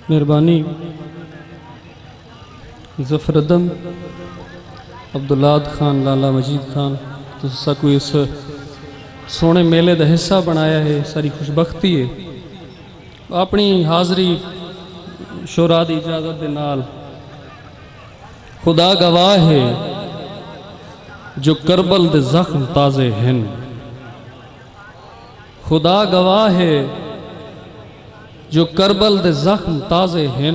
مہربانی ظفردم عبداللاد خان لالا مجید خان تسا کوئی اس سونے میلے دا حصہ بنایا ہے، ساری خوشبختی ہے۔ اپنی حاضری شورا دی اجازت دے نال خدا گواہ ہے جو کربل دے زخم تازے ہیں، خدا گواہ ہے جو کربل دے زخم تازے ہیں،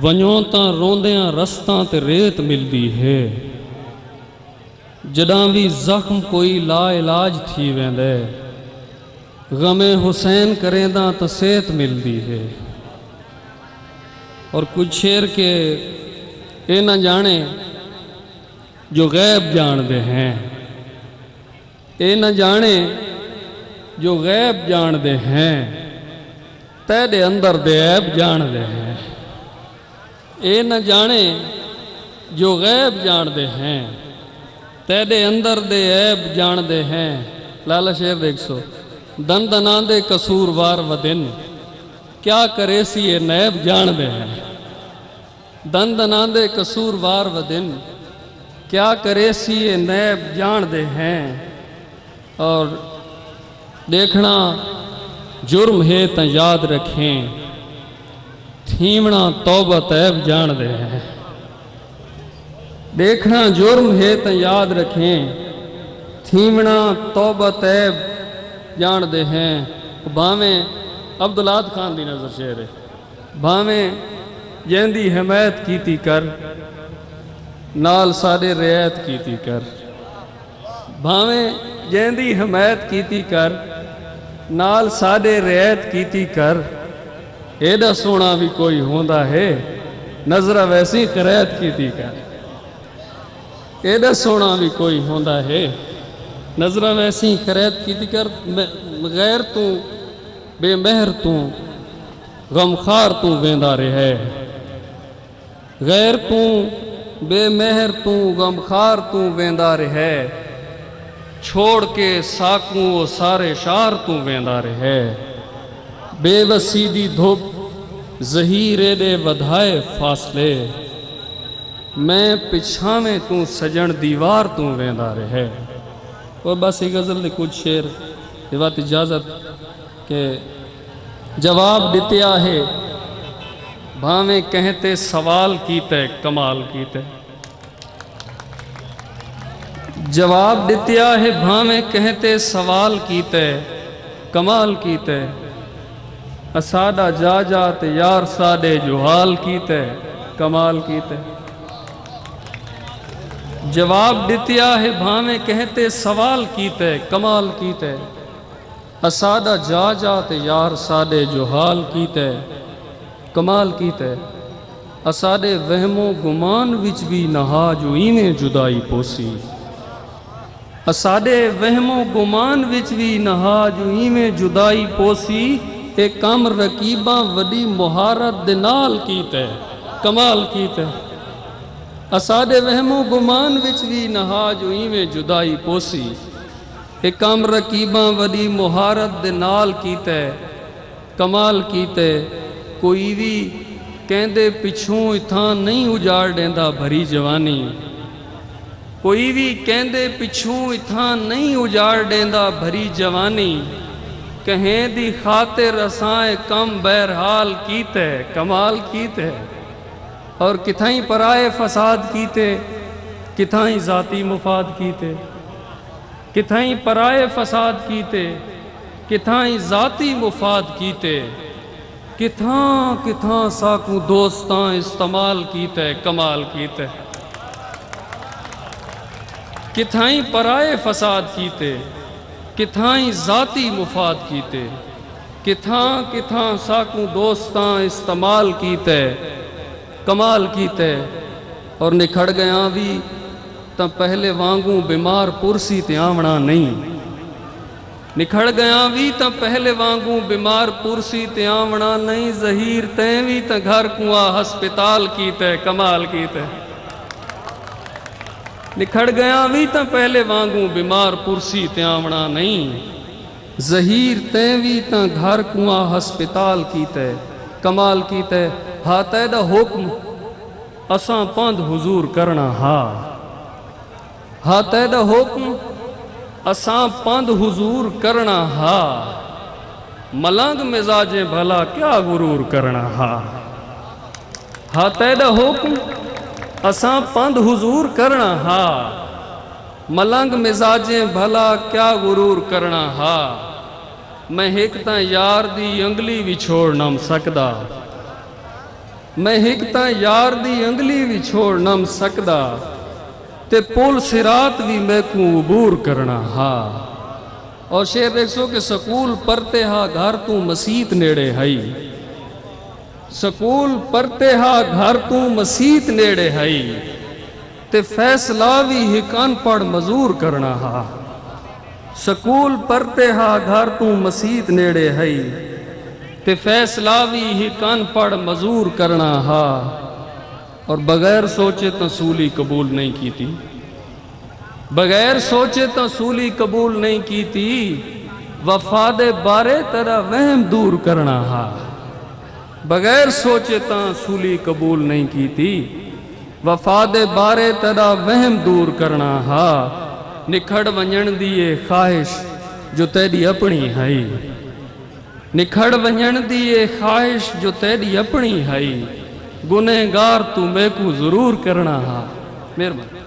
ونیوں تاں روندیاں رستاں تے ریت ملدی ہے، جداں بھی زخم کوئی لا علاج تھی ویندے، غم حسین کرینداں تو صحت ملدی ہے۔ اور کچھ شعر کے اے نہ جانے جو غیب جان دے ہیں، اے نہ جانے جو غیب جان دے ہیں، تیرے اندر دے عیب جان دے ہیں، اے نہ جانے جو غیب جان دے ہیں، تیرے اندر دے عیب جان دے ہیں۔ لالا شعر دیکھ سو، دن دنان دے قصور وار و دن، کیا کرے سی یہ نیب جان دے ہیں، دن دنان دے قصور وار و دن، کیا کرے سی یہ نیب جان دے ہیں۔ اور دیکھنا جرم ہے تاں یاد رکھیں، تھیمنا توبہ تیب جان دے ہیں، دیکھنا جرم ہے تاں یاد رکھیں، تھیمنا توبہ تیب جان دے ہیں۔ بھاویں عبداللاد خان دی نظر شعر ہے، بھاویں جیندی حمایت کیتی کر، نال ساڑے رعایت کیتی کر، بھاویں جیندی حمایت کیتی کر، نال ساڑے رعایت کیتی کر، ایڈا سونا بھی کوئی ہوندہ ہے، نظرہ ویسی قرایت کیتی کر، ایڈا سونا بھی کوئی ہوندہ ہے، نظرہ ویسی قرایت کیتی کر۔ غیر تو بے مہر تو غمخار تو ویندہ رہے، غیر تو بے مہر تو غمخار تو ویندہ رہے، چھوڑ کے ساکوں وہ سارے شار تو ویندہ رہے، بے وسی دی دھوپ زہیرے دے ودھائے فاصلے، میں پچھامیں تو سجن دیوار تو ویندہ رہے۔ اور بس ایک غزل دے کچھ شعر دیوات اجازت کہ جواب دیتیا ہے بھاویں کہتے سوال کیتے کمال کیتے، جواب دیتیا ہے بھاویں کہتے سوال کیتے کمال کیتے، اسادہ جا جاتے یار ساڑے جو حال کیتے کمال کیتے، جواب دیتیا ہے بھاویں کہتے سوال کیتے کمال کیتے، اسادہ جا جاتے یار ساڑے جو حال کیتے کمال کیتے، اسادے وہم و گمان وچ بھی نہا جو ایویں جدائی پوسی، اسادے وہم و گمان وچ بھی نہا جو ایویں جدائی پوسی، ایک کام رقیباں وڈی مہارت دے نال کیتے کمال کیتے، اسادے وہم و گمان وچ بھی نہا جو ایویں جدائی پوسی، ایک کام رقیباں وڈی مہارت دے نال کیتے کمال کیتے، کوئی بھی کہندے پچھوں اتھاں نہیں اجاڑ دیندا بھری جوانی، کوئی بھی کہندے پچھوں اتھاں نہیں اجاڑ دیندا بھری جوانی، کہیں دی خاطر اسائیں کم بہرحال کیتے کمال کیتے، اور کتھائیں پرائے فساد کیتے، کتھائیں ذاتی مفاد کیتے، کتھائیں پرائے فساد کیتے، کتھائیں ذاتی مفاد کیتے، کتھاں کتھاں ساکوں دوستاں استعمال کیتے کمال کیتے، کتھائیں پرائے فساد کیتے، کتھائیں ذاتی مفاد کیتے، کتھاں کتھاں ساکوں دوستاں استعمال کیتے کمال کیتے، اور نکھڑ گیاں بھی تاں پہلے وانگوں بیمار پرسی تے آونا نہیں، نکھڑ گیاں بھی تاں پہلے وانگوں بیمار پرسی تے آونا نہیں، ظہیر تیں بھی تاں گھر کنواں ہسپتال کیتے کمال کیتے، نکھڑ گیاں بھی تاں پہلے وانگوں بیمار پرسی تے آونا نہیں، ظہیر تیں بھی تاں گھر کنواں ہسپتال کیتے کمال کیتے ہا تیدا حکم اساں پند حضور کرنا ہا تیدا حکم اساں پند حضور کرنا ملنگ مزاجیں بھلا کیا غرور کرنا ہا تیدا حکم اساں پند حضور کرنا ملنگ مزاجیں بھلا کیا غرور کرنا میں ہک تاں یار دی انگلی بھی چھوڑ نم سکدا میں ہک تاں یار دی انگلی بھی چھوڑ نم سکدا تے پول صراط بھی میں کو عبور کرنا اور شیر دیکھو کہ سکول پرتے گھر تو مسیت نیڑے ہائی سکول پرتے گھر تو مسیت نیڑے ہائی تے فیصلہ بھی ہکان پڑ مزور کرنا سکول پرتے گھر تو مسیت نیڑے ہائی تے فیصلہ بھی ہکان پڑ مزور کرنا اور بغیر سوچے تو سولی قبول نہیں کی تھی بغیر سوچے تو سولی قبول نہیں کی تھی وفاد بارے تیرا وہم دور کرنا بغیر سوچے تو سولی قبول نہیں کی تھی وفاد بارے تیرا وہم دور کرنا نکھڑ ونجن دیئے خواہش جو تیری اپنی ہے نکھڑ ونجن دیئے خواہش جو تیری اپنی ہے گنہگار تو میں کو ضرور کرنا مہربانی